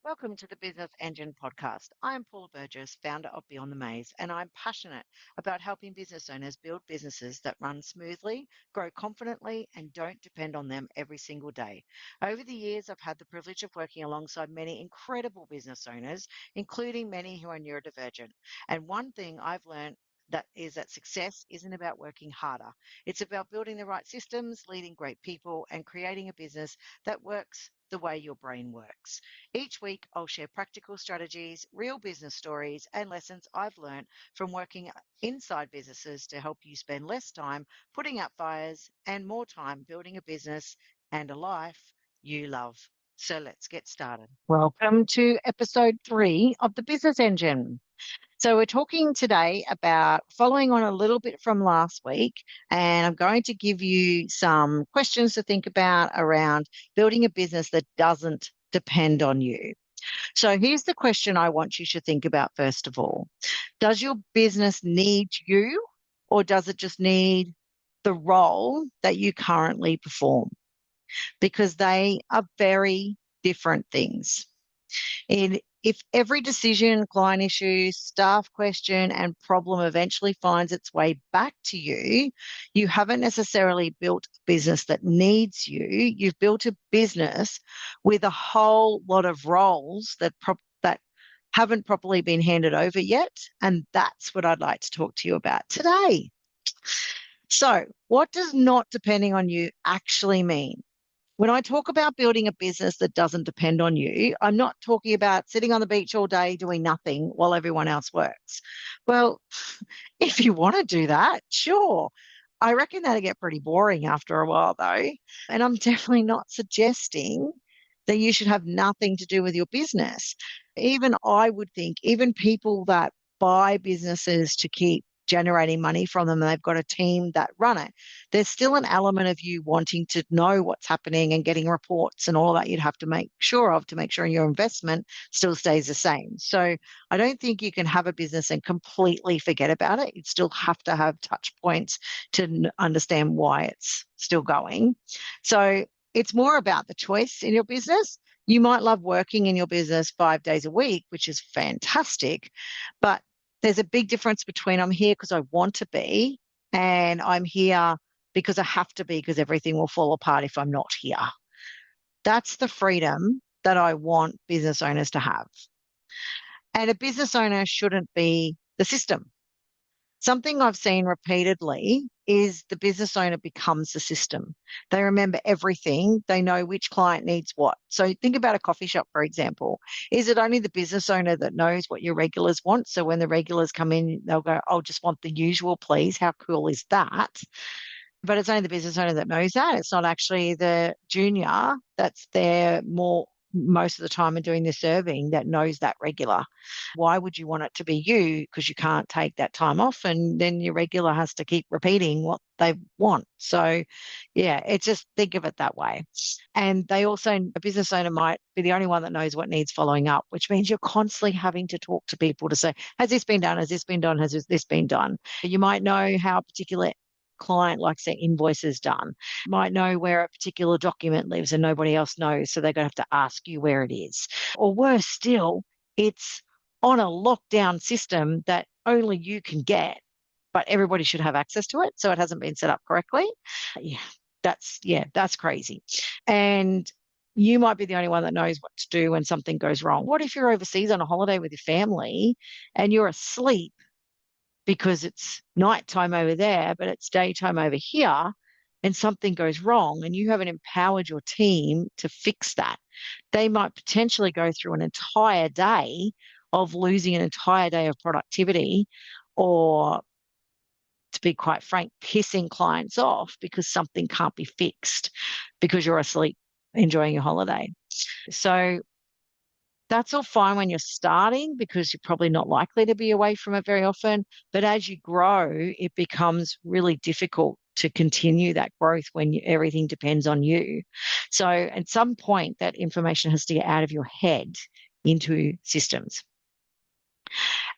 Welcome to the Business Engine podcast. I'm Paula Burgess, founder of Beyond the Maze, and I'm passionate about helping business owners build businesses that run smoothly, grow confidently, and don't depend on them every single day. Over the years, I've had the privilege of working alongside many incredible business owners, including many who are neurodivergent. And one thing I've learned that success isn't about working harder. It's about building the right systems, leading great people, and creating a business that works the way your brain works. Each week, I'll share practical strategies, real business stories, and lessons I've learned from working inside businesses to help you spend less time putting out fires and more time building a business and a life you love. So let's get started. Welcome to episode 3 of the Business Engine. So we're talking today about following on a little bit from last week, and I'm going to give you some questions to think about around building a business that doesn't depend on you. So here's the question I want you to think about first of all. Does your business need you, or does it just need the role that you currently perform? Because they are very different things. If every decision, client issue, staff question, and problem eventually finds its way back to you, you haven't necessarily built a business that needs you. You've built a business with a whole lot of roles that haven't properly been handed over yet. And that's what I'd like to talk to you about today. So, what does not depending on you actually mean? When I talk about building a business that doesn't depend on you, I'm not talking about sitting on the beach all day doing nothing while everyone else works. Well, if you want to do that, sure. I reckon that'll get pretty boring after a while, though. And I'm definitely not suggesting that you should have nothing to do with your business. Even I would think, even people that buy businesses to keep generating money from them and they've got a team that run it, there's still an element of you wanting to know what's happening and getting reports and all that you'd have to make sure your investment still stays the same. So I don't think you can have a business and completely forget about it. You'd still have to have touch points to understand why it's still going. So it's more about the choice in your business. You might love working in your business 5 days a week, which is fantastic, but there's a big difference between I'm here because I want to be and I'm here because I have to be because everything will fall apart if I'm not here. That's the freedom that I want business owners to have. And a business owner shouldn't be the system. Something I've seen repeatedly is the business owner becomes the system. They remember everything. They know which client needs what. So think about a coffee shop, for example. Is it only the business owner that knows what your regulars want? So when the regulars come in, they'll go, "I'll just want the usual, please." How cool is that? But it's only the business owner that knows that. It's not actually the junior that's there most of the time and doing the serving that knows that regular. Why would you want it to be you? Because you can't take that time off and then your regular has to keep repeating what they want. So yeah, it's just think of it that way. And a business owner might be the only one that knows what needs following up, which means you're constantly having to talk to people to say, has this been done? Has this been done? Has this been done? You might know how a particular client likes their invoices done, might know where a particular document lives and nobody else knows, so they're going to have to ask you where it is. Or worse still, it's on a lockdown system that only you can get, but everybody should have access to it, so it hasn't been set up correctly. That's crazy. And you might be the only one that knows what to do when something goes wrong. What if you're overseas on a holiday with your family and you're asleep because it's nighttime over there, but it's daytime over here, and something goes wrong and you haven't empowered your team to fix that? They might potentially go through an entire day of losing an entire day of productivity, or, to be quite frank, pissing clients off because something can't be fixed because you're asleep enjoying your holiday. So that's all fine when you're starting because you're probably not likely to be away from it very often. But as you grow, it becomes really difficult to continue that growth when everything depends on you. So at some point, that information has to get out of your head into systems.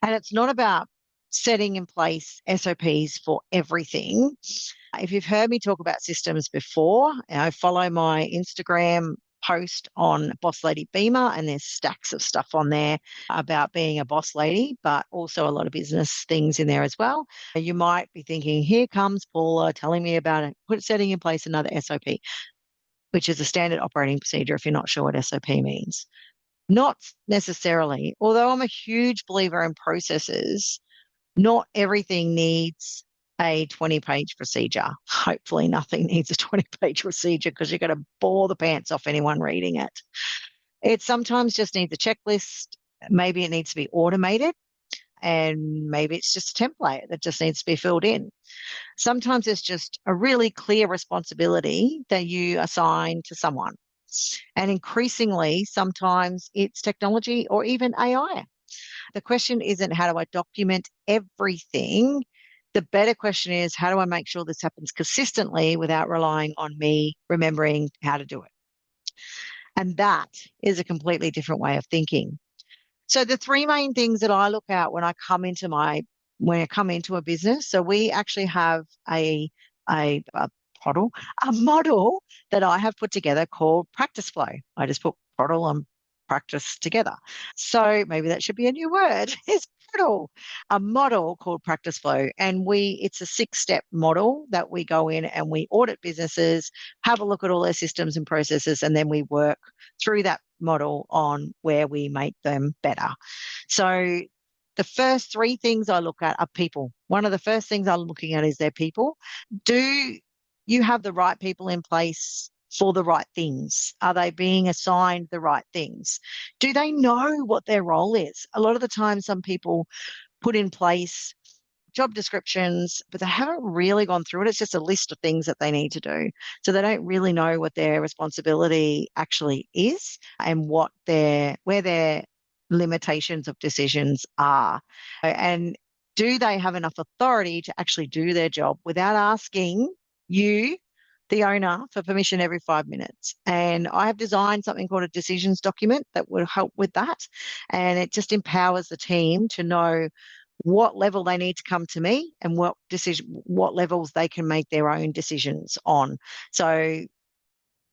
And it's not about setting in place SOPs for everything. If you've heard me talk about systems before, follow my Instagram post on Boss Lady Beamer, and there's stacks of stuff on there about being a boss lady, but also a lot of business things in there as well. You might be thinking, here comes Paula telling me about it, setting in place another SOP, which is a standard operating procedure if you're not sure what SOP means. Not necessarily, although I'm a huge believer in processes, not everything needs a 20-page procedure. Hopefully nothing needs a 20-page procedure because you're going to bore the pants off anyone reading it. It sometimes just needs a checklist. Maybe it needs to be automated, and maybe it's just a template that just needs to be filled in. Sometimes it's just a really clear responsibility that you assign to someone. And increasingly, sometimes it's technology or even AI. The question isn't how do I document everything? The better question is how do I make sure this happens consistently without relying on me remembering how to do it? And that is a completely different way of thinking. So the three main things that I look at when I come into a business. So we actually have a model that I have put together called practice flow. I just put model and practice together. So maybe that should be a new word. It's a model called practice flow. And it's a 6-step model that we go in and we audit businesses, have a look at all their systems and processes, and then we work through that model on where we make them better. So the first 3 things I look at are people. One of the first things I'm looking at is their people. Do you have the right people in place for the right things? Are they being assigned the right things? Do they know what their role is? A lot of the time, some people put in place job descriptions, but they haven't really gone through it. It's just a list of things that they need to do. So they don't really know what their responsibility actually is and where their limitations of decisions are. And do they have enough authority to actually do their job without asking you, the owner, for permission every 5 minutes? And I have designed something called a decisions document that will help with that. And it just empowers the team to know what level they need to come to me and what levels they can make their own decisions on. So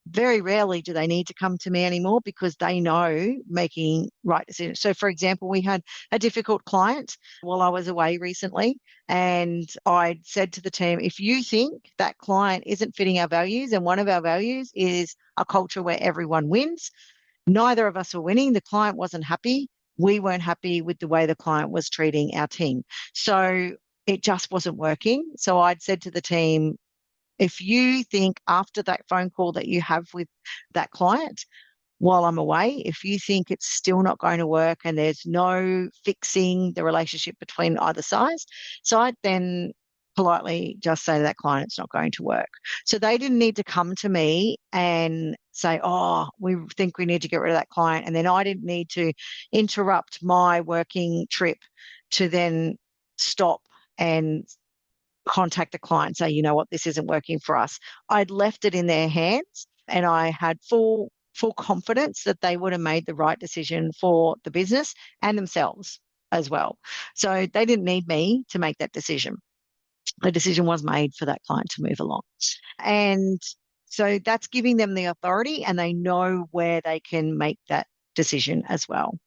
very rarely do they need to come to me anymore because they know making right decisions. So, for example, we had a difficult client while I was away recently, and I said to the team, if you think that client isn't fitting our values, and one of our values is a culture where everyone wins, neither of us were winning. The client wasn't happy. We weren't happy with the way the client was treating our team. So it just wasn't working. So I'd said to the team, if you think after that phone call that you have with that client while I'm away, if you think it's still not going to work and there's no fixing the relationship between either side, so I'd then politely just say to that client, it's not going to work. So they didn't need to come to me and say, oh, we think we need to get rid of that client. And then I didn't need to interrupt my working trip to then stop and contact the client and say, you know what, this isn't working for us. I'd left it in their hands and I had full confidence that they would have made the right decision for the business and themselves as well. So they didn't need me to make that decision. The decision was made for that client to move along. And so that's giving them the authority and they know where they can make that decision as well.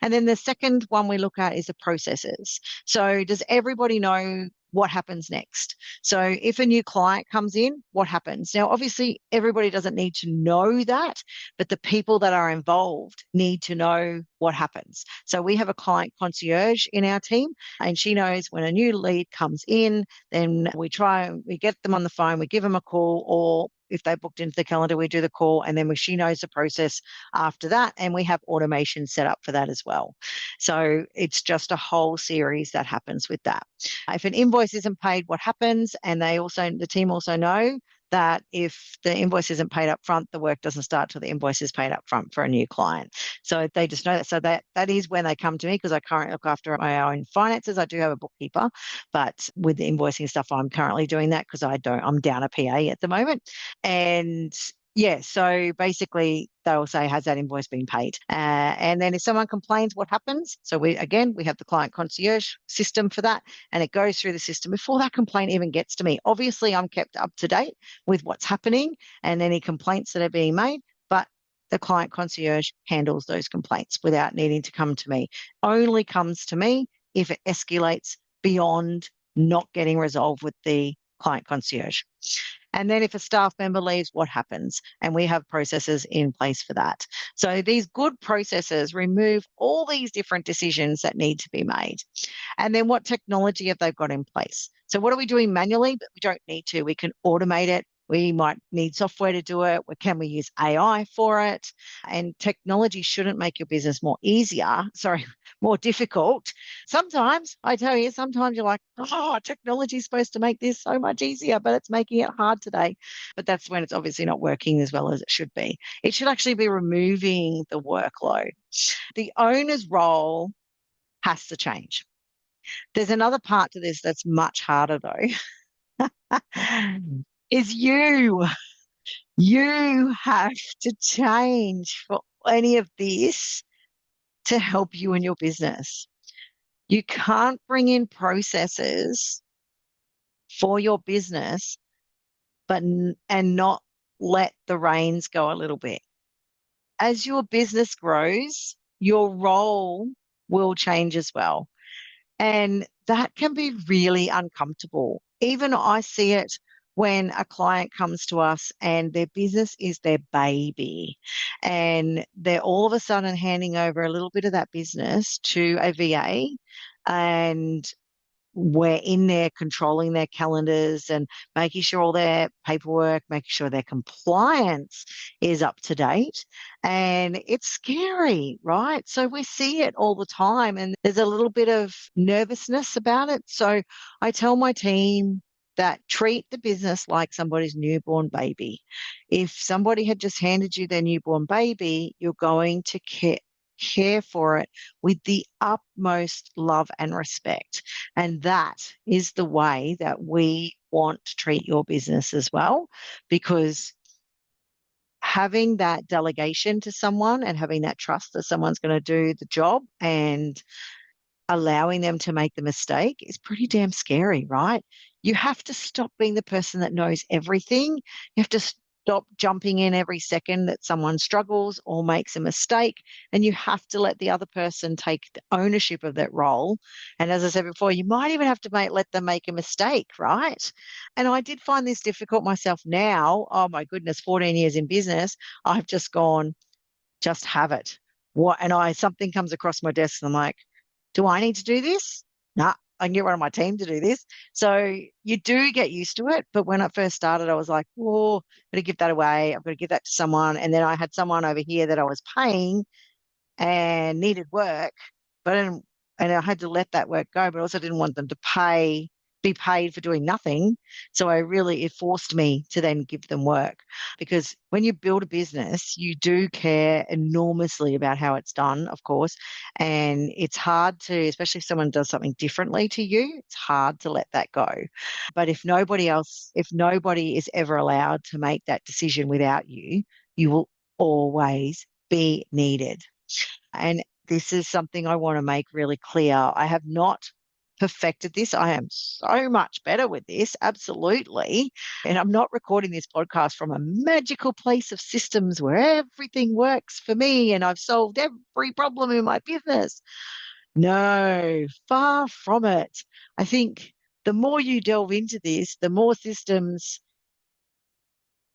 And then the second one we look at is the processes. So does everybody know what happens next? So if a new client comes in, what happens? Now, obviously, everybody doesn't need to know that, but the people that are involved need to know what happens. So we have a client concierge in our team, and she knows when a new lead comes in, then we get them on the phone, we give them a call, or if they booked into the calendar, we do the call, and then she knows the process after that, and we have automation set up for that as well. So it's just a whole series that happens with that. If an invoice isn't paid, what happens? And the team also know that if the invoice isn't paid up front, the work doesn't start till the invoice is paid up front for a new client. So they just know that. So that is when they come to me, because I currently look after my own finances. I do have a bookkeeper, but with the invoicing stuff, I'm currently doing that because I'm down a PA at the moment. And yeah, so basically they'll say, has that invoice been paid? And then if someone complains, what happens? So we have the client concierge system for that, and it goes through the system before that complaint even gets to me. Obviously, I'm kept up to date with what's happening and any complaints that are being made, but the client concierge handles those complaints without needing to come to me. Only comes to me if it escalates beyond not getting resolved with the client concierge. And then if a staff member leaves, what happens? And we have processes in place for that. So these good processes remove all these different decisions that need to be made. And then what technology have they got in place? So what are we doing manually, but we don't need to? We can automate it. We might need software to do it. Can we use AI for it? And technology shouldn't make your business more difficult. Sometimes, I tell you, sometimes you're like, oh, technology is supposed to make this so much easier, but it's making it hard today. But that's when it's obviously not working as well as it should be. It should actually be removing the workload. The owner's role has to change. There's another part to this that's much harder though. Is you. You have to change for any of this to help you in your business. You can't bring in processes for your business, and not let the reins go a little bit. As your business grows, your role will change as well. And that can be really uncomfortable. Even I see it when a client comes to us and their business is their baby, and they're all of a sudden handing over a little bit of that business to a VA, and we're in there controlling their calendars and making sure all their paperwork, making sure their compliance is up to date. And it's scary, right? So we see it all the time, and there's a little bit of nervousness about it. So I tell my team that treat the business like somebody's newborn baby. If somebody had just handed you their newborn baby, you're going to care for it with the utmost love and respect. And that is the way that we want to treat your business as well, because having that delegation to someone and having that trust that someone's going to do the job and allowing them to make the mistake is pretty damn scary, right? You have to stop being the person that knows everything. You have to stop jumping in every second that someone struggles or makes a mistake, and you have to let the other person take the ownership of that role. And as I said before, you might even have to let them make a mistake, right? And I did find this difficult myself now. Oh my goodness, 14 years in business, I've just gone, just have it. What? And something comes across my desk and I'm like, do I need to do this? No, I can get one of my team to do this. So you do get used to it. But when I first started, I was like, oh, I'm going to give that away. I've got to give that to someone. And then I had someone over here that I was paying and needed work, and I had to let that work go, but also didn't want them to be paid for doing nothing. So it forced me to then give them work, because when you build a business, you do care enormously about how it's done, of course. And it's hard to, especially if someone does something differently to you, it's hard to let that go. But if nobody is ever allowed to make that decision without you, you will always be needed. And this is something I want to make really clear. I have not perfected this. I am so much better with this, absolutely. And I'm not recording this podcast from a magical place of systems where everything works for me and I've solved every problem in my business. No, far from it. I think the more you delve into this, the more systems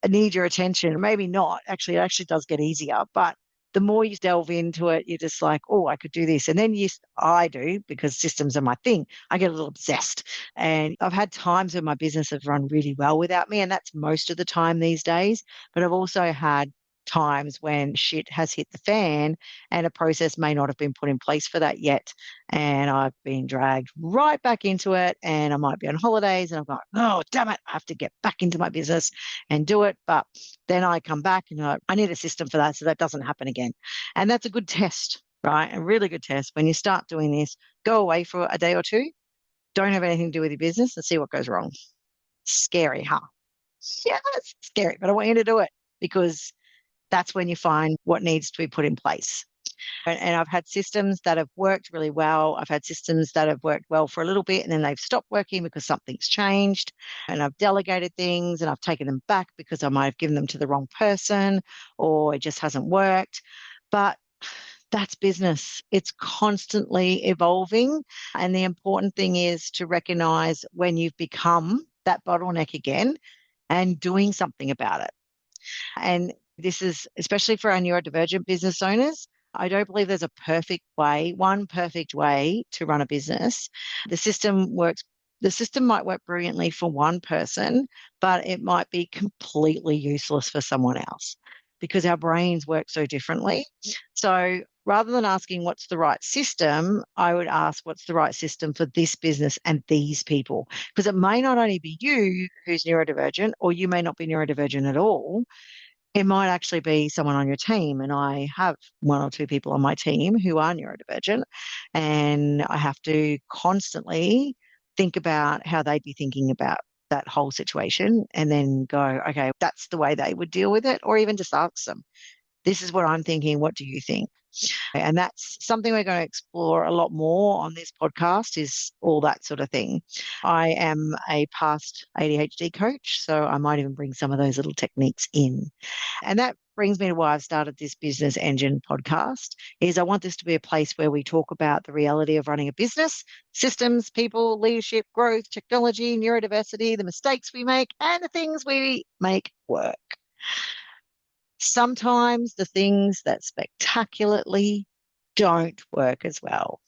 need your attention. Maybe not. Actually, it actually does get easier, but the more you delve into it, you're just like, oh, I could do this. And then I do, because systems are my thing. I get a little obsessed. And I've had times when my business has run really well without me, and that's most of the time these days. But I've also had times when shit has hit the fan and a process may not have been put in place for that yet. And I've been dragged right back into it, and I might be on holidays and I'm like, oh, damn it, I have to get back into my business and do it. But then I come back and I need a system for that so that doesn't happen again. And that's a good test, right? A really good test. When you start doing this, go away for a day or two, don't have anything to do with your business, and see what goes wrong. Scary, huh? Yeah, it's scary, but I want you to do it, because that's when you find what needs to be put in place. And I've had systems that have worked really well. I've had systems that have worked well for a little bit and then they've stopped working because something's changed. And I've delegated things and I've taken them back because I might have given them to the wrong person or it just hasn't worked. But that's business. It's constantly evolving. And the important thing is to recognize when you've become that bottleneck again and doing something about it. And this is especially for our neurodivergent business owners. I don't believe there's a perfect way, one perfect way to run a business. The system works, the system might work brilliantly for one person, but it might be completely useless for someone else because our brains work so differently. So rather than asking what's the right system, I would ask what's the right system for this business and these people. Because it may not only be you who's neurodivergent, or you may not be neurodivergent at all. It might actually be someone on your team. And I have one or two people on my team who are neurodivergent, and I have to constantly think about how they'd be thinking about that whole situation and then go, okay, that's the way they would deal with it, or even just ask them, this is what I'm thinking. What do you think? And that's something we're going to explore a lot more on this podcast is all that sort of thing. I am a past ADHD coach, so I might even bring some of those little techniques in. And that brings me to why I've started this Business Engine podcast is I want this to be a place where we talk about the reality of running a business, systems, people, leadership, growth, technology, neurodiversity, the mistakes we make, and the things we make work. Sometimes the things that spectacularly don't work as well.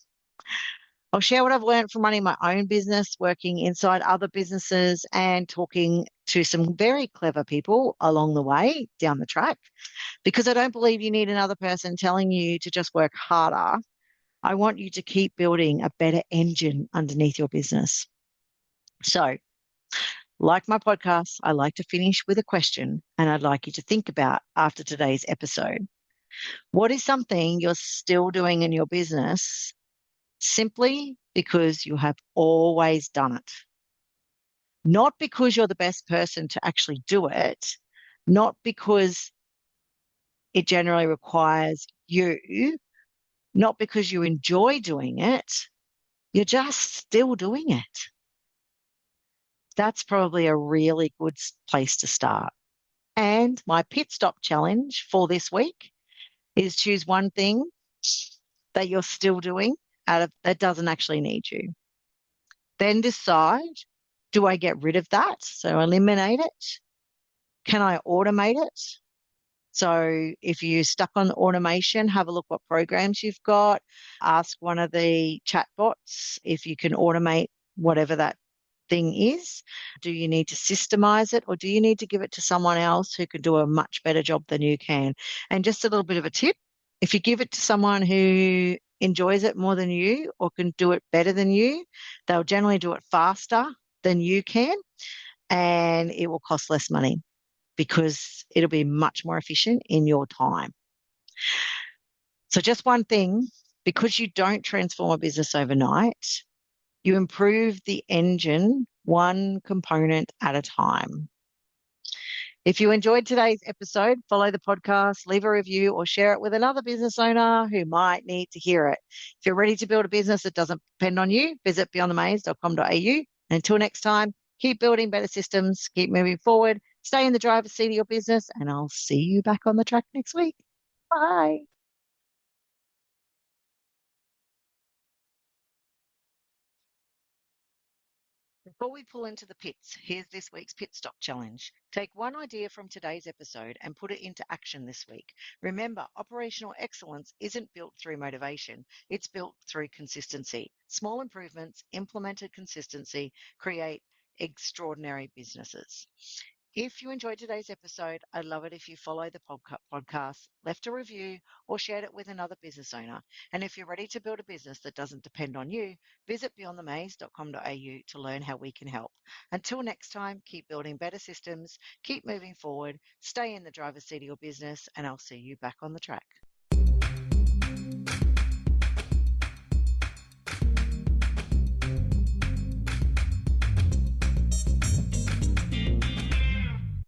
I'll share what I've learned from running my own business, working inside other businesses, and talking to some very clever people along the way down the track, because I don't believe you need another person telling you to just work harder. I want you to keep building a better engine underneath your business. So, like my podcast, I like to finish with a question, and I'd like you to think about after today's episode. What is something you're still doing in your business simply because you have always done it? Not because you're the best person to actually do it, not because it generally requires you, not because you enjoy doing it, you're just still doing it. That's probably a really good place to start. And my pit stop challenge for this week is choose one thing that you're still doing out of that doesn't actually need you. Then decide, do I get rid of that? So eliminate it. Can I automate it? So if you're stuck on automation, have a look what programs you've got. Ask one of the chatbots if you can automate whatever that thing is. Do you need to systemize it, or do you need to give it to someone else who can do a much better job than you can? And just a little bit of a tip, if you give it to someone who enjoys it more than you or can do it better than you, they'll generally do it faster than you can, and it will cost less money because it'll be much more efficient in your time. So just one thing, because you don't transform a business overnight, you improve the engine one component at a time. If you enjoyed today's episode, follow the podcast, leave a review, or share it with another business owner who might need to hear it. If you're ready to build a business that doesn't depend on you, visit beyondthemaze.com.au. Until next time, keep building better systems, keep moving forward, stay in the driver's seat of your business, and I'll see you back on the track next week. Bye. Before we pull into the pits, here's this week's pit stop challenge. Take one idea from today's episode and put it into action this week. Remember, operational excellence isn't built through motivation, it's built through consistency. Small improvements, implemented consistency, create extraordinary businesses. If you enjoyed today's episode, I'd love it if you follow the podcast, left a review, or shared it with another business owner. And if you're ready to build a business that doesn't depend on you, visit beyondthemaze.com.au to learn how we can help. Until next time, keep building better systems, keep moving forward, stay in the driver's seat of your business, and I'll see you back on the track.